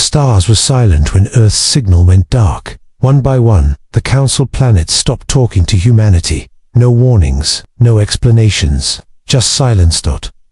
stars were silent when Earth's signal went dark. One by one, the Council planets stopped talking to humanity. No warnings, no explanations, just silence.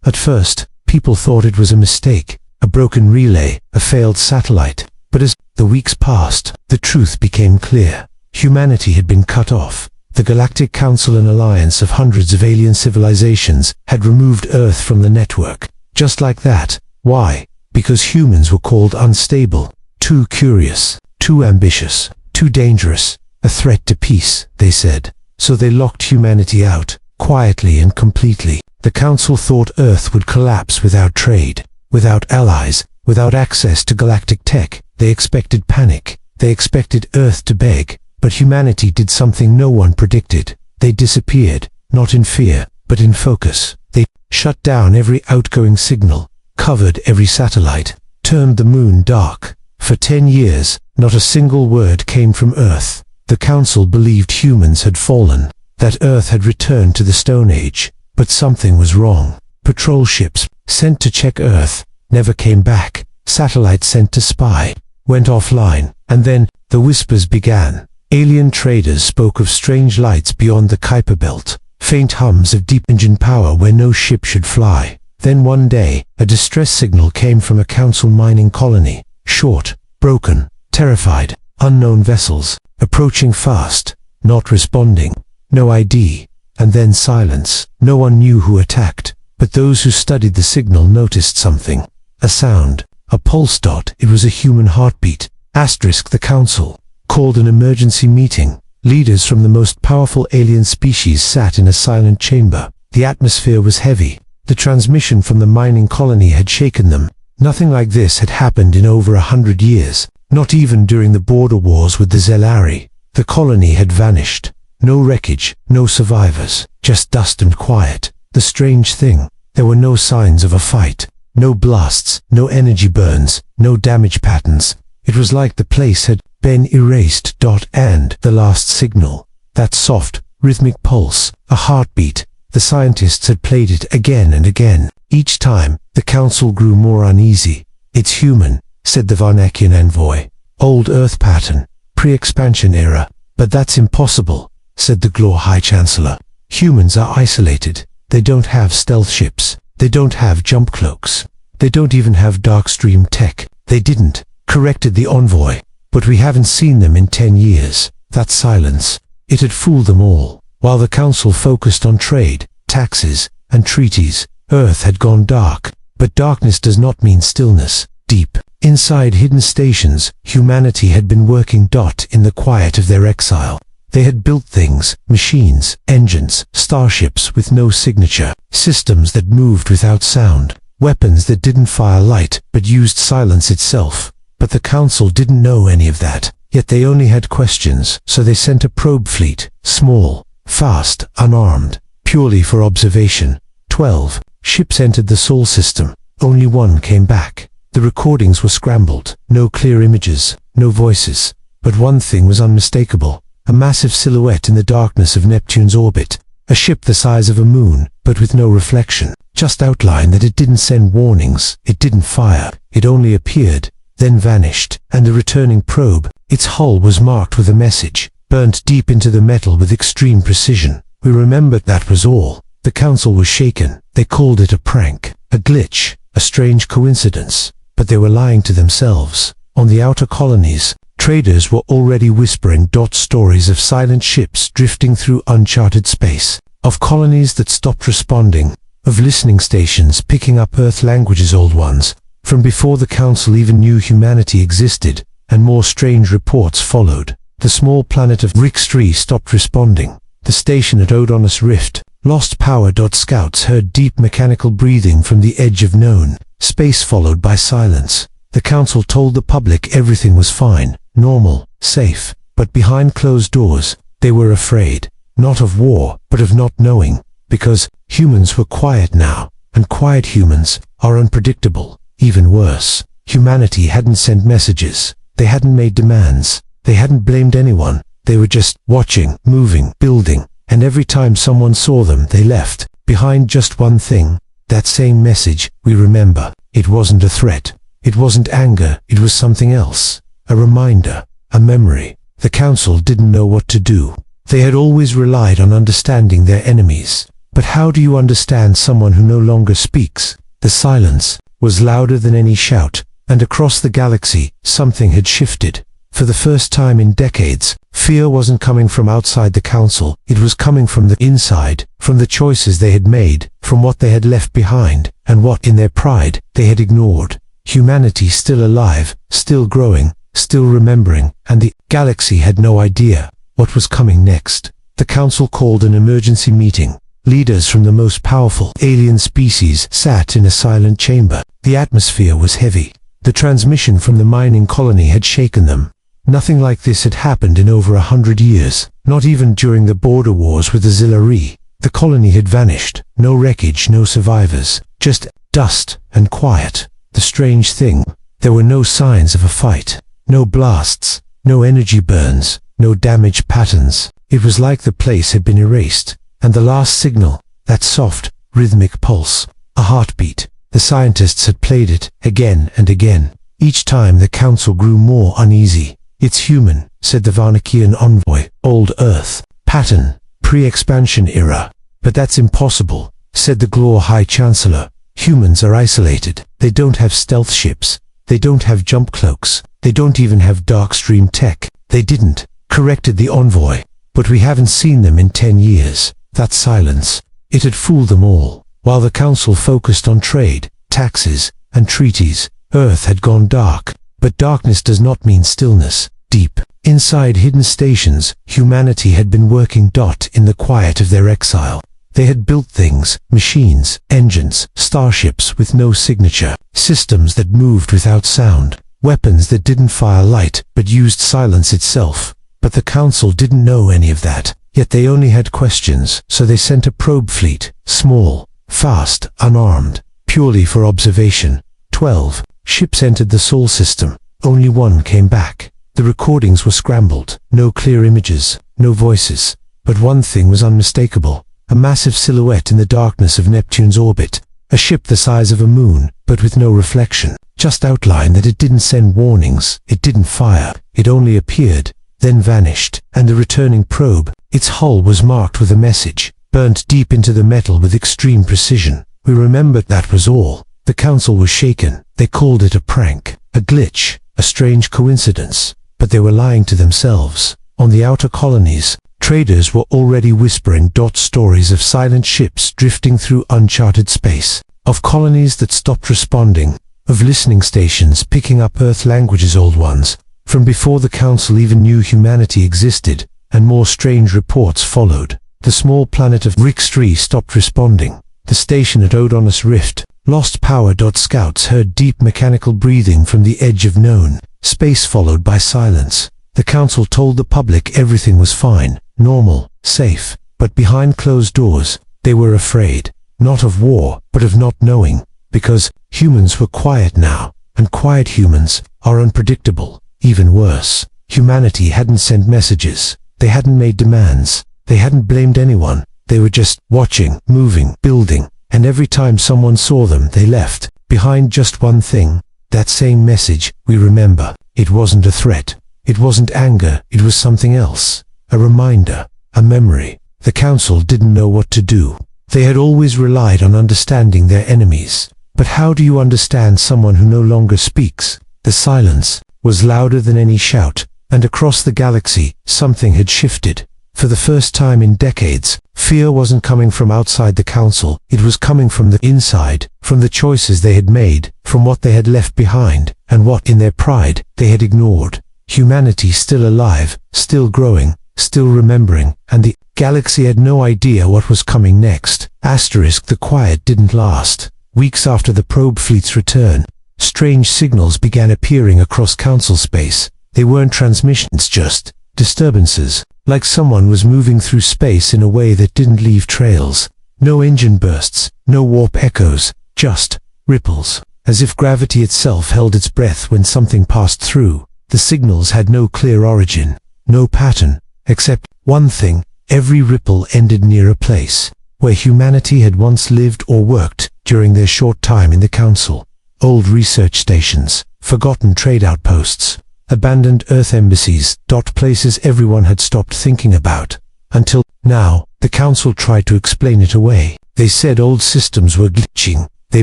At first, people thought it was a mistake, a broken relay, a failed satellite. But as the weeks passed, the truth became clear. Humanity had been cut off. The Galactic Council, an alliance of hundreds of alien civilizations, had removed Earth from the network. Just like that. Why? Because humans were called unstable, too curious, too ambitious, too dangerous, a threat to peace, they said. So they locked humanity out, quietly and completely. The Council thought Earth would collapse without trade, without allies, without access to galactic tech. They expected panic. They expected Earth to beg. But humanity did something no one predicted. They disappeared, not in fear, but in focus. They shut down every outgoing signal, covered every satellite, turned the moon dark. For 10 years, not a single word came from Earth. The Council believed humans had fallen, that Earth had returned to the Stone Age. But something was wrong. Patrol ships, sent to check Earth, never came back. Satellites sent to spy, went offline. And then, the whispers began. Alien traders spoke of strange lights beyond the Kuiper Belt, faint hums of deep engine power where no ship should fly. Then one day, a distress signal came from a Council mining colony. Short, broken, terrified, unknown vessels, approaching fast, not responding. No ID. And then silence. No one knew who attacked, but those who studied the signal noticed something. A sound, a pulse. It was a human heartbeat. The Council called an emergency meeting. Leaders from the most powerful alien species sat in a silent chamber. The atmosphere was heavy. The transmission from the mining colony had shaken them. Nothing like this had happened in over 100 years, not even during the border wars with the Zelari. The colony had vanished. No wreckage, no survivors, just dust and quiet. The strange thing, there were no signs of a fight. No blasts, no energy burns, no damage patterns. It was like the place had been erased. And the last signal, that soft, rhythmic pulse, a heartbeat, the scientists had played it again and again. Each time, the Council grew more uneasy. It's human, said the Varnakian envoy. Old Earth pattern, pre-expansion era. But that's impossible, said the Glor High Chancellor. Humans are isolated. They don't have stealth ships. They don't have jump cloaks. They don't even have darkstream tech. They didn't, corrected the envoy. But we haven't seen them in 10 years. That silence, it had fooled them all. While the Council focused on trade, taxes, and treaties, Earth had gone dark. But darkness does not mean stillness. Deep inside hidden stations, humanity had been working. In the quiet of their exile, they had built things, machines, engines, starships with no signature, systems that moved without sound, weapons that didn't fire light but used silence itself. But the Council didn't know any of that. Yet they only had questions, so they sent a probe fleet, small, fast, unarmed, purely for observation. 12 ships entered the Sol system. Only one came back. The recordings were scrambled. No clear images, no voices. But one thing was unmistakable. A massive silhouette in the darkness of Neptune's orbit. A ship the size of a moon, but with no reflection. Just outline that it didn't send warnings. It didn't fire. It only appeared, then vanished. And the returning probe, its hull was marked with a message, burnt deep into the metal with extreme precision. We remembered, that was all. The Council was shaken. They called it a prank, a glitch, a strange coincidence. But they were lying to themselves. On the outer colonies, traders were already whispering stories of silent ships drifting through uncharted space, of colonies that stopped responding, of listening stations picking up Earth languages, old ones, from before the Council even knew humanity existed. And more strange reports followed. The small planet of Rixtree stopped responding. The station at Odonus Rift lost power. Scouts heard deep mechanical breathing from the edge of known space, followed by silence. The Council told the public everything was fine, normal, safe. But behind closed doors, they were afraid. Not of war, but of not knowing. Because humans were quiet now, and quiet humans are unpredictable. Even worse, humanity hadn't sent messages. They hadn't made demands. They hadn't blamed anyone. They were just watching, moving, building. And every time someone saw them, they left behind just one thing. That same message, we remember. It wasn't a threat. It wasn't anger, it was something else. A reminder, a memory. The council didn't know what to do. They had always relied on understanding their enemies. But how do you understand someone who no longer speaks? The silence was louder than any shout, and across the galaxy, something had shifted. For the first time in decades, fear wasn't coming from outside the council, it was coming from the inside, from the choices they had made, from what they had left behind, and what, in their pride, they had ignored. Humanity still alive, still growing, still remembering, and the galaxy had no idea what was coming next. The council called an emergency meeting. Leaders from the most powerful alien species sat in a silent chamber. The atmosphere was heavy. The transmission from the mining colony had shaken them. Nothing like this had happened in over 100 years, not even during the border wars with the Zillari. The colony had vanished, no wreckage, no survivors, just dust and quiet. The strange thing, there were no signs of a fight, no blasts, no energy burns, no damage patterns. It was like the place had been erased, and the last signal, that soft, rhythmic pulse, a heartbeat, the scientists had played it again and again. Each time the council grew more uneasy. "It's human," said the Varnakian envoy. "Old Earth. Pattern. Pre-expansion era." "But that's impossible," said the Glor High Chancellor. "Humans are isolated. They don't have stealth ships. They don't have jump cloaks. They don't even have darkstream tech." "They didn't," corrected the envoy. "But we haven't seen them in 10 years. That silence. It had fooled them all. While the council focused on trade, taxes, and treaties, Earth had gone dark. But darkness does not mean stillness. Deep inside hidden stations, humanity had been working in the quiet of their exile. They had built things, machines, engines, starships with no signature, systems that moved without sound, weapons that didn't fire light but used silence itself. But the council didn't know any of that. Yet they only had questions, so they sent a probe fleet, small, fast, unarmed, purely for observation. 12 ships entered the Sol system. Only one came back. The recordings were scrambled. No clear images, no voices. But one thing was unmistakable. A massive silhouette in the darkness of Neptune's orbit. A ship the size of a moon, but with no reflection. Just outline that it didn't send warnings. It didn't fire. It only appeared, then vanished. And the returning probe, its hull was marked with a message, burnt deep into the metal with extreme precision. We remembered, that was all. The council was shaken. They called it a prank, a glitch, a strange coincidence. But they were lying to themselves. On the outer colonies, traders were already whispering stories of silent ships drifting through uncharted space, of colonies that stopped responding, of listening stations picking up Earth languages, old ones, from before the council even knew humanity existed, and more strange reports followed. The small planet of Rixtree stopped responding. The station at Odonus Rift lost power. Scouts heard deep mechanical breathing from the edge of known space, followed by silence. The council told the public everything was fine, normal, safe. But behind closed doors, they were afraid. Not of war, but of not knowing. Because humans were quiet now, and quiet humans are unpredictable. Even worse, humanity hadn't sent messages. They hadn't made demands. They hadn't blamed anyone. They were just watching, moving, building. And every time someone saw them, they left behind just one thing. That same message, we remember. It wasn't a threat. It wasn't anger. It was something else. A reminder, a memory. The council didn't know what to do. They had always relied on understanding their enemies. But how do you understand someone who no longer speaks? The silence was louder than any shout, and across the galaxy, something had shifted. For the first time in decades, fear wasn't coming from outside the council, it was coming from the inside, from the choices they had made, from what they had left behind, and what, in their pride, they had ignored. Humanity still alive, still growing, still remembering, and the galaxy had no idea what was coming next. The quiet didn't last. Weeks after the probe fleet's return, strange signals began appearing across council space. They weren't transmissions, just disturbances, like someone was moving through space in a way that didn't leave trails. No engine bursts, no warp echoes, just ripples, as if gravity itself held its breath when something passed through. The signals had no clear origin, no pattern, except one thing: every ripple ended near a place where humanity had once lived or worked during their short time in the council. old research stations, forgotten trade outposts, abandoned Earth embassies, places everyone had stopped thinking about. Until now, the Council tried to explain it away. They said old systems were glitching. They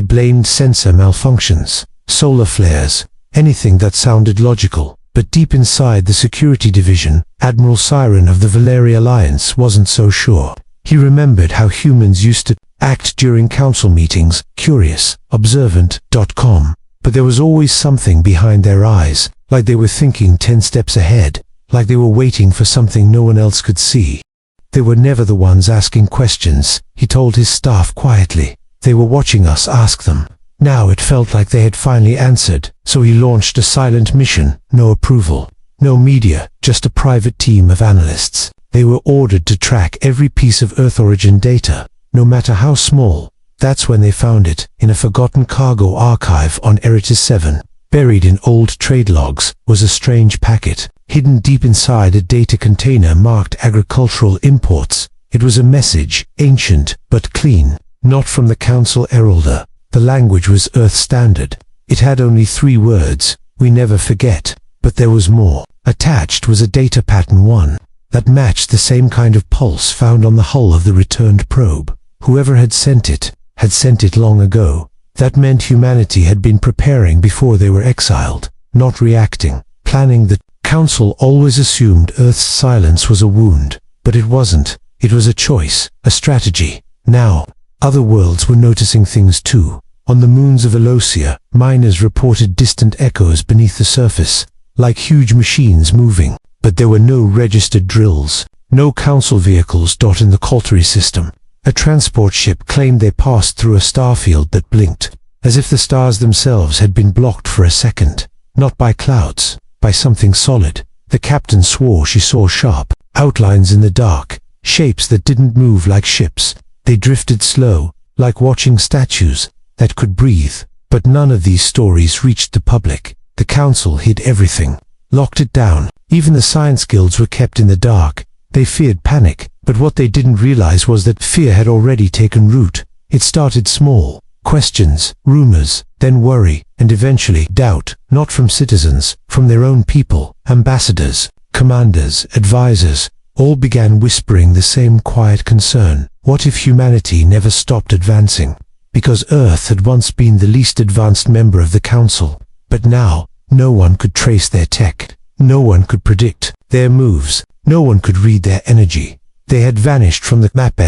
blamed sensor malfunctions, solar flares, anything that sounded logical. But deep inside the security division, Admiral Siren of the Valeri Alliance wasn't so sure. He remembered how humans used to act during council meetings, curious, observant, calm. But there was always something behind their eyes, like they were thinking 10 steps ahead, like they were waiting for something no one else could see. They were never the ones asking questions, he told his staff quietly. They were watching us ask them. Now it felt like they had finally answered, so he launched a silent mission, no approval, no media, just a private team of analysts. They were ordered to track every piece of Earth origin data, no matter how small. That's when they found it, in a forgotten cargo archive on Eritis 7. Buried in old trade logs was a strange packet, hidden deep inside a data container marked agricultural imports. It was a message, ancient but clean, not from the Council Heralder. The language was Earth Standard. It had only 3 words, "We never forget." But there was more. Attached was a data pattern 1 that matched the same kind of pulse found on the hull of the returned probe. Whoever had sent it long ago. That meant humanity had been preparing before they were exiled, not reacting, planning. The Council always assumed Earth's silence was a wound, but it wasn't. It was a choice, a strategy. Now, other worlds were noticing things too. On the moons of Elosia, miners reported distant echoes beneath the surface, like huge machines moving. But there were no registered drills, no council vehicles in the Coltary system. A transport ship claimed they passed through a starfield that blinked, as if the stars themselves had been blocked for a second. Not by clouds, by something solid. The captain swore she saw sharp outlines in the dark, shapes that didn't move like ships. They drifted slow, like watching statues that could breathe. But none of these stories reached the public. The Council hid everything, locked it down. Even the science guilds were kept in the dark. They feared panic, but what they didn't realize was that fear had already taken root. It started small, questions, rumors, then worry, and eventually doubt, not from citizens, from their own people. Ambassadors, commanders, advisors, all began whispering the same quiet concern. What if humanity never stopped advancing? Because Earth had once been the least advanced member of the Council. But now, no one could trace their tech. No one could predict their moves. No one could read their energy. They had vanished from the map.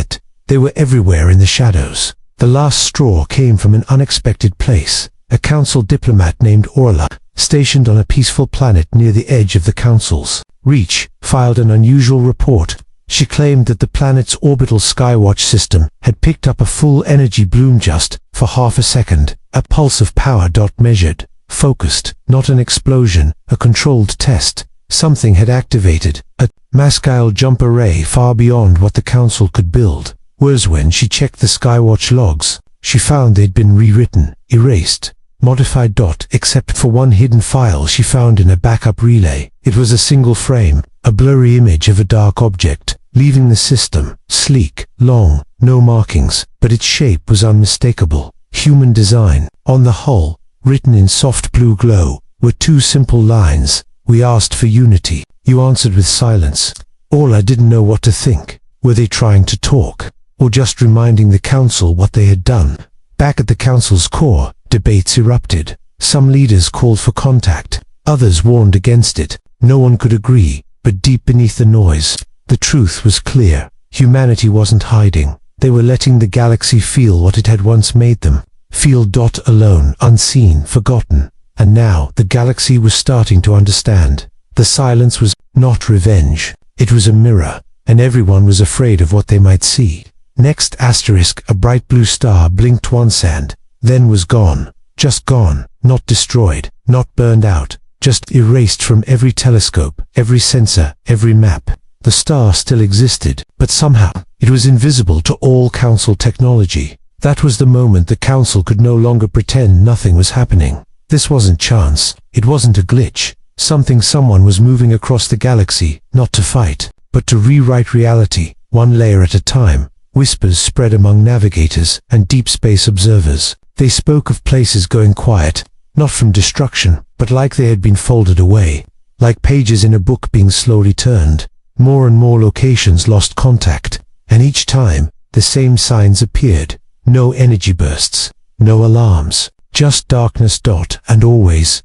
They were everywhere in the shadows. The last straw came from an unexpected place. A Council diplomat named Orla, stationed on a peaceful planet near the edge of the Council's reach, filed an unusual report. She claimed that the planet's orbital skywatch system had picked up a full energy bloom just for half a second. A pulse of power measured, focused, not an explosion, a controlled test. Something had activated, a maskile jump array far beyond what the Council could build. Whereas when she checked the Skywatch logs, she found they'd been rewritten, erased, modified. Except for one hidden file she found in a backup relay. It was a single frame, a blurry image of a dark object, leaving the system, sleek, long, no markings, but its shape was unmistakable. Human design. On the hull, written in soft blue glow, were 2 simple lines. "We asked for unity. You answered with silence." Orla didn't know what to think. Were they trying to talk, or just reminding the Council what they had done? Back at the Council's core, debates erupted. Some leaders called for contact. Others warned against it. No one could agree, but deep beneath the noise, the truth was clear. Humanity wasn't hiding. They were letting the galaxy feel what it had once made them. Feel. Alone, unseen, forgotten. And now, the galaxy was starting to understand. The silence was not revenge. It was a mirror, and everyone was afraid of what they might see. Next asterisk, a bright blue star blinked once and then was gone. Just gone. Not destroyed, not burned out. Just erased from every telescope, every sensor, every map. The star still existed, but somehow, it was invisible to all Council technology. That was the moment the Council could no longer pretend nothing was happening. This wasn't chance. It wasn't a glitch. Someone was moving across the galaxy, not to fight, but to rewrite reality, one layer at a time. Whispers spread among navigators and deep space observers. They spoke of places going quiet, not from destruction, but like they had been folded away, like pages in a book being slowly turned. More and more locations lost contact, and each time, the same signs appeared. No energy bursts, no alarms, just darkness. And always,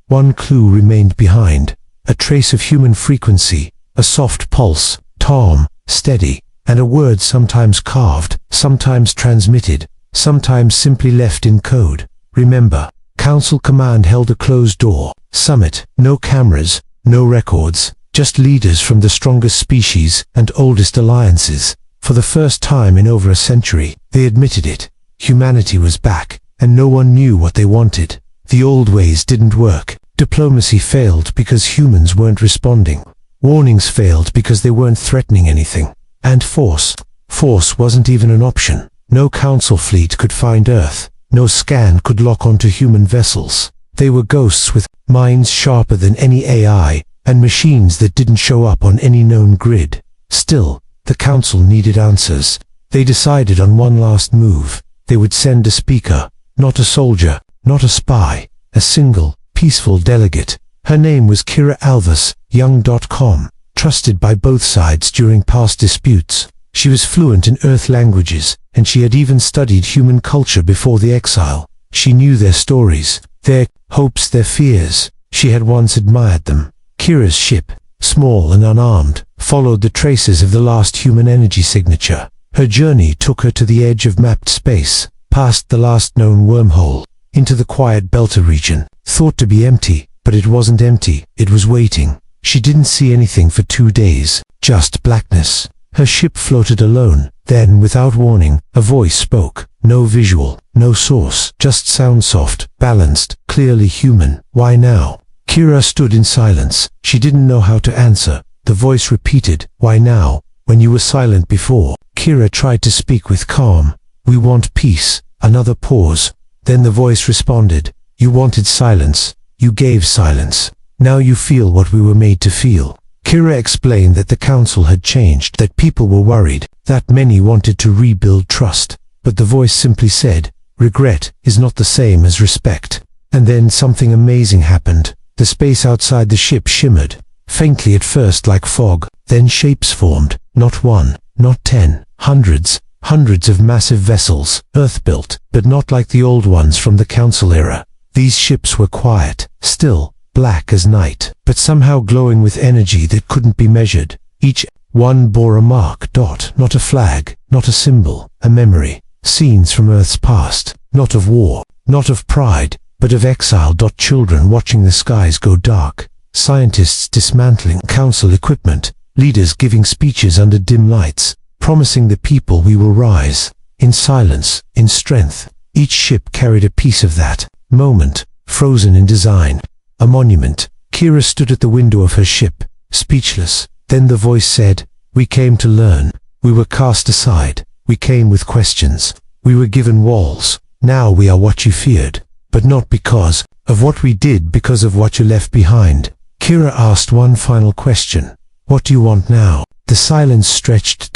one clue remained behind. A trace of human frequency, a soft pulse, calm, steady, and a word sometimes carved, sometimes transmitted, sometimes simply left in code. Remember. Council command held a closed door. Summit, no cameras, no records, just leaders from the strongest species and oldest alliances. For the first time in over a century, they admitted it. Humanity was back, and no one knew what they wanted. The old ways didn't work. Diplomacy failed because humans weren't responding. Warnings failed because they weren't threatening anything. And force wasn't even an option. No council fleet could find Earth. No scan could lock onto human vessels. They were ghosts with minds sharper than any AI, and machines that didn't show up on any known grid. Still, the council needed answers. They decided on one last move. They would send a speaker, not a soldier, not a spy, a single, peaceful delegate. Her name was Kira Alvis, young.com, trusted by both sides during past disputes. She was fluent in Earth languages, and she had even studied human culture before the exile. She knew their stories, their hopes, their fears. She had once admired them. Kira's ship, small and unarmed, followed the traces of the last human energy signature. Her journey took her to the edge of mapped space, past the last known wormhole, into the quiet Belta region, thought to be empty, but it wasn't empty, it was waiting. She didn't see anything for 2 days, just blackness. Her ship floated alone. Then, without warning, a voice spoke. No visual, no source, just sound, soft, balanced, clearly human. Why now? Kira stood in silence. She didn't know how to answer. The voice repeated, why now, when you were silent before? Kira tried to speak with calm. We want peace. Another pause. Then the voice responded, you wanted silence. You gave silence. Now you feel what we were made to feel. Kira explained that the council had changed, that people were worried, that many wanted to rebuild trust. But the voice simply said, regret is not the same as respect. And then something amazing happened. The space outside the ship shimmered, faintly at first like fog, then shapes formed, not one, not 10, hundreds of massive vessels, Earth-built, but not like the old ones from the council era. These ships were quiet, still, black as night, but somehow glowing with energy that couldn't be measured. Each one bore a mark, not a flag, not a symbol, a memory. Scenes from Earth's past, not of war, not of pride, but of exile. Children watching the skies go dark, scientists dismantling council equipment, leaders giving speeches under dim lights, promising the people we will rise, in silence, in strength. Each ship carried a piece of that moment, frozen in design. A monument. Kira stood at the window of her ship, speechless. Then the voice said, we came to learn. We were cast aside. We came with questions. We were given walls. Now we are what you feared. But not because of what we did, because of what you left behind. Kira asked one final question. What do you want now? The silence stretched.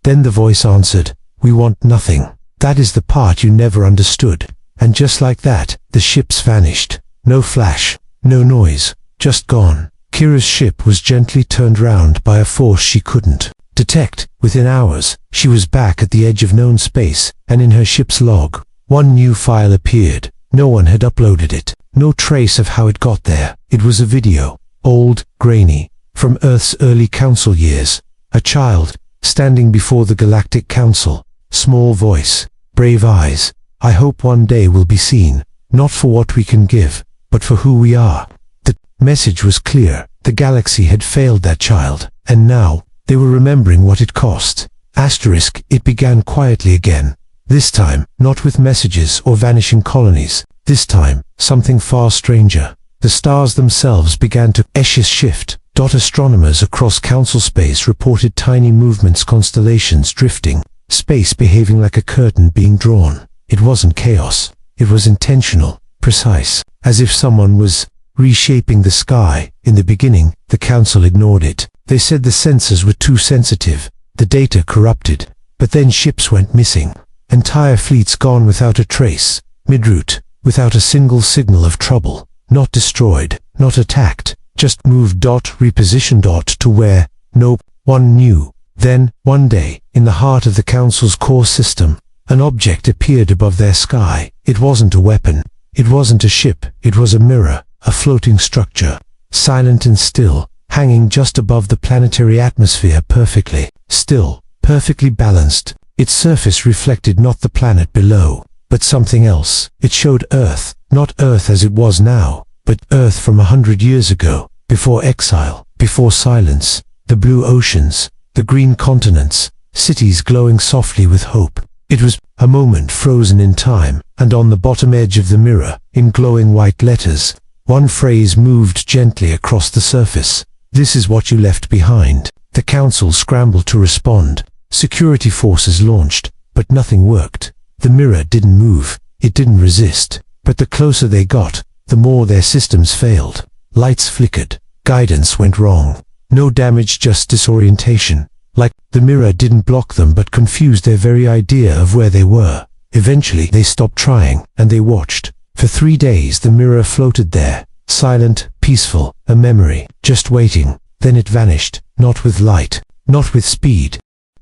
Then the voice answered, we want nothing. That is the part you never understood. And just like that, the ships vanished. No flash. No noise, just gone. Kira's ship was gently turned round by a force she couldn't detect. Within hours, she was back at the edge of known space, and in her ship's log, one new file appeared. No one had uploaded it. No trace of how it got there. It was a video, old, grainy, from Earth's early council years. A child, standing before the Galactic Council. Small voice, brave eyes. I hope one day we'll be seen, not for what we can give, but for who we are. The message was clear. The galaxy had failed that child, and now, they were remembering what it cost. Asterisk, it began quietly again. This time, not with messages or vanishing colonies. This time, something far stranger. The stars themselves began to shift. Astronomers across council space reported tiny movements, constellations drifting, space behaving like a curtain being drawn. It wasn't chaos. It was intentional, precise, as if someone was reshaping the sky. In the beginning, the council ignored it. They said the sensors were too sensitive, the data corrupted. But then ships went missing. Entire fleets gone without a trace, mid-route, without a single signal of trouble. Not destroyed, not attacked, just moved repositioned to where no one knew. Then, one day, in the heart of the Council's core system, an object appeared above their sky. It wasn't a weapon. It wasn't a ship. It was a mirror, a floating structure, silent and still, hanging just above the planetary atmosphere, perfectly still, perfectly balanced. Its surface reflected not the planet below, but something else. It showed Earth, not Earth as it was now, but Earth from 100 years ago, before exile, before silence, the blue oceans, the green continents, cities glowing softly with hope. It was a moment frozen in time, and on the bottom edge of the mirror, in glowing white letters, one phrase moved gently across the surface. "This is what you left behind." The Council scrambled to respond. Security forces launched, but nothing worked. The mirror didn't move, it didn't resist, but the closer they got, the more their systems failed. Lights flickered, guidance went wrong. No damage, just disorientation. Like the mirror didn't block them but confused their very idea of where they were. Eventually they stopped trying, and they watched. For 3 days the mirror floated there, silent, peaceful, a memory, just waiting. Then it vanished, not with light, not with speed.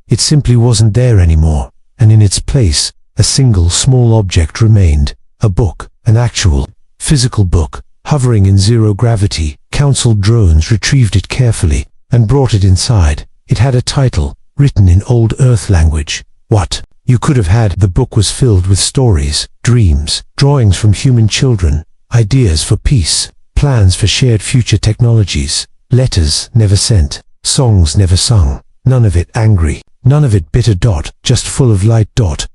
It simply wasn't there anymore, and in its place, a single small object remained. A book, an actual, physical book, hovering in zero gravity. Council drones retrieved it carefully, and brought it inside. It had a title, written in old Earth language. What you could have had. The book was filled with stories, dreams, drawings from human children, ideas for peace, plans for shared future technologies, letters never sent, songs never sung, none of it angry, none of it bitter. Just full of light.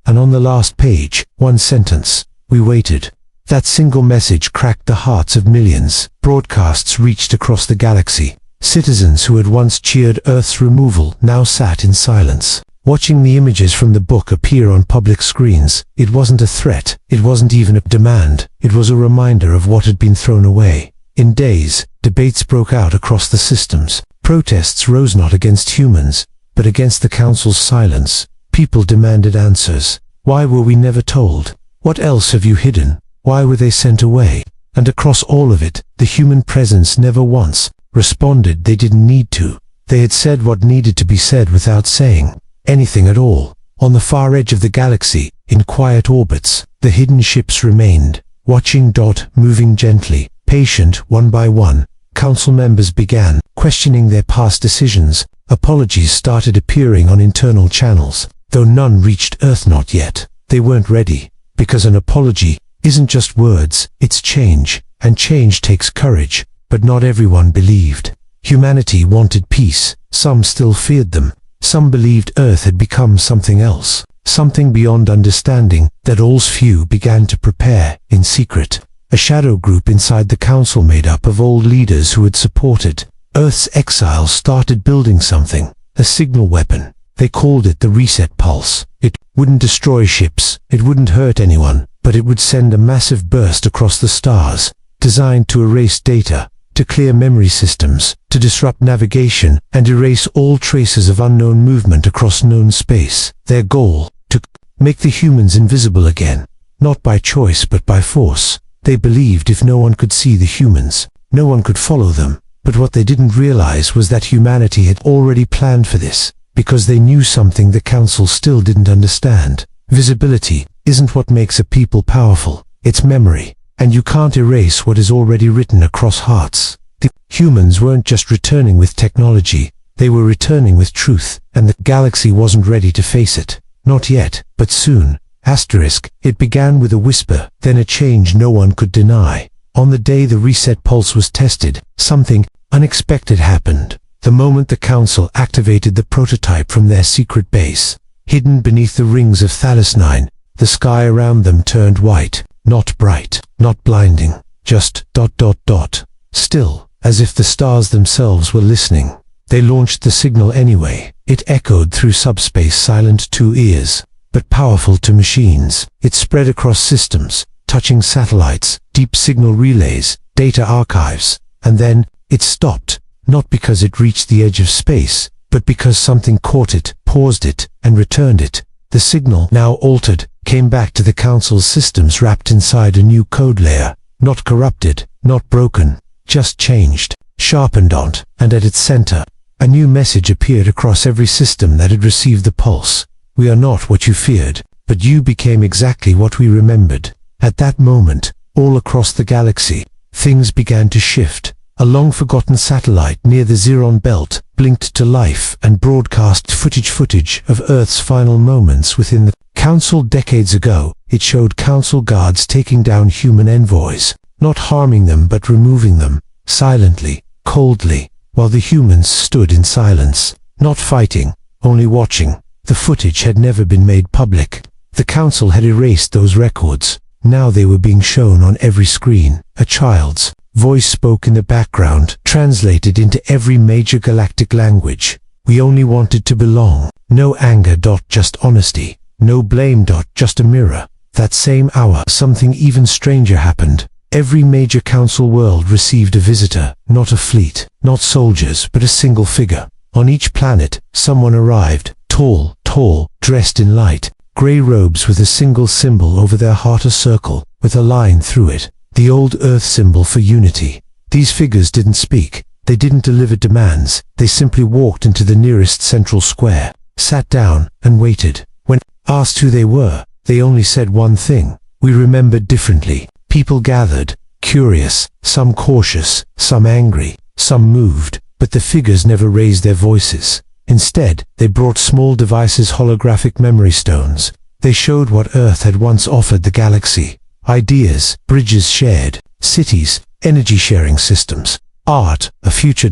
And on the last page, one sentence: "We waited." That single message cracked the hearts of millions. Broadcasts reached across the galaxy. Citizens who had once cheered Earth's removal now sat in silence, watching the images from the book appear on public screens. It wasn't a threat, it wasn't even a demand, it was a reminder of what had been thrown away. In days, debates broke out across the systems. Protests rose not against humans, but against the Council's silence. People demanded answers. Why were we never told? What else have you hidden? Why were they sent away? And across all of it, the human presence never once responded. They didn't need to. They had said what needed to be said without saying anything at all. On the far edge of the galaxy, in quiet orbits, the hidden ships remained, watching. Moving gently, patient. One by one, Council members began questioning their past decisions. Apologies started appearing on internal channels, though none reached Earth. Not yet. They weren't ready, because an apology isn't just words, it's change, and change takes courage. But not everyone believed. Humanity wanted peace. Some still feared them. Some believed Earth had become something else, something beyond understanding. That all's few began to prepare, in secret. A shadow group inside the Council, made up of old leaders who had supported Earth's exile, started building something, a signal weapon. They called it the Reset Pulse. It wouldn't destroy ships, it wouldn't hurt anyone, but it would send a massive burst across the stars, designed to erase data, to clear memory systems, to disrupt navigation, and erase all traces of unknown movement across known space. Their goal: to make the humans invisible again, not by choice but by force. They believed if no one could see the humans, no one could follow them. But what they didn't realize was that humanity had already planned for this, because they knew something the Council still didn't understand. Visibility isn't what makes a people powerful, it's memory. And you can't erase what is already written across hearts. The humans weren't just returning with technology, they were returning with truth, and the galaxy wasn't ready to face it. Not yet, but soon. It began with a whisper, then a change no one could deny. On the day the Reset Pulse was tested, something unexpected happened. The moment the Council activated the prototype from their secret base, hidden beneath the rings of Thalos 9, the sky around them turned white. Not bright, not blinding, just ... still, as if the stars themselves were listening. They launched the signal anyway. It echoed through subspace, silent to ears, but powerful to machines. It spread across systems, touching satellites, deep signal relays, data archives, and then it stopped, not because it reached the edge of space, but because something caught it, paused it, and returned it. The signal, now altered, came back to the Council's systems wrapped inside a new code layer. Not corrupted, not broken, just changed, sharpened on, and at its center, a new message appeared across every system that had received the pulse. We are not what you feared, but you became exactly what we remembered. At that moment, all across the galaxy, things began to shift. A long-forgotten satellite near the Xeron belt blinked to life and broadcast footage of Earth's final moments within the Council. Decades ago, it showed Council guards taking down human envoys, not harming them but removing them, silently, coldly, while the humans stood in silence, not fighting, only watching. The footage had never been made public. The Council had erased those records. Now they were being shown on every screen. A child's voice spoke in the background, translated into every major galactic language. We only wanted to belong. No anger. Just honesty. No blame. Just a mirror. That same hour, something even stranger happened. Every major Council world received a visitor, not a fleet, not soldiers, but a single figure. On each planet, someone arrived, tall, dressed in light gray robes with a single symbol over their heart, a circle with a line through it, the old Earth symbol for unity. These figures didn't speak, they didn't deliver demands, they simply walked into the nearest central square, sat down, and waited. When asked who they were, they only said one thing: we remembered differently. People gathered, curious, some cautious, some angry, some moved, but the figures never raised their voices. Instead, they brought small devices, holographic memory stones. They showed what Earth had once offered the galaxy: ideas, bridges shared, cities, energy-sharing systems, art, a future.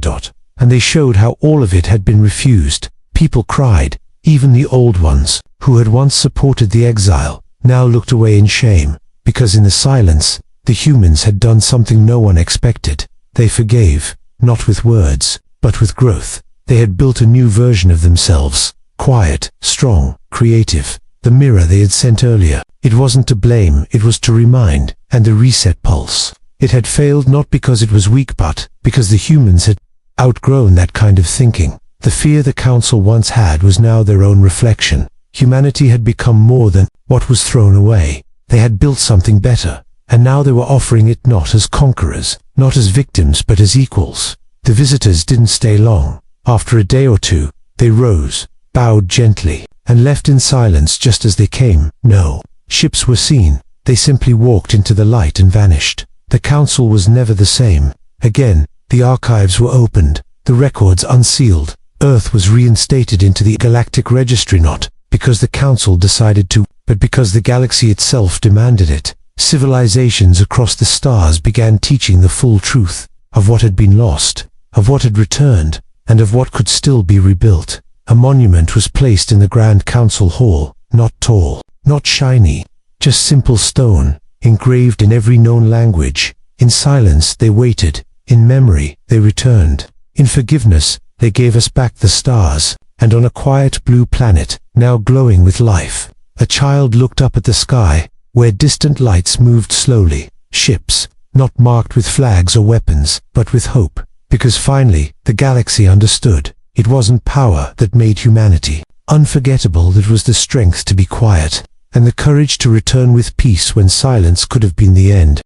And they showed how all of it had been refused. People cried, even the old ones, who had once supported the exile, now looked away in shame, because in the silence, the humans had done something no one expected. They forgave, not with words, but with growth. They had built a new version of themselves, quiet, strong, creative. The mirror they had sent earlier, it wasn't to blame, it was to remind, and the reset pulse. It had failed not because it was weak but because the humans had outgrown that kind of thinking. The fear the Council once had was now their own reflection. Humanity had become more than what was thrown away. They had built something better, and now they were offering it not as conquerors, not as victims but as equals. The visitors didn't stay long. After a day or two, they rose, bowed gently, and left in silence just as they came. No ships were seen. They simply walked into the light and vanished. The Council was never the same. Again, the archives were opened, the records unsealed. Earth was reinstated into the Galactic Registry, not because the Council decided to, but because the galaxy itself demanded it. Civilizations across the stars began teaching the full truth of what had been lost, of what had returned, and of what could still be rebuilt. A monument was placed in the Grand Council Hall, not tall, not shiny, just simple stone, engraved in every known language. In silence they waited, in memory they returned, in forgiveness they gave us back the stars. And on a quiet blue planet, now glowing with life, a child looked up at the sky, where distant lights moved slowly, ships, not marked with flags or weapons, but with hope. Because finally, the galaxy understood. It wasn't power that made humanity unforgettable, that was the strength to be quiet, and the courage to return with peace when silence could have been the end.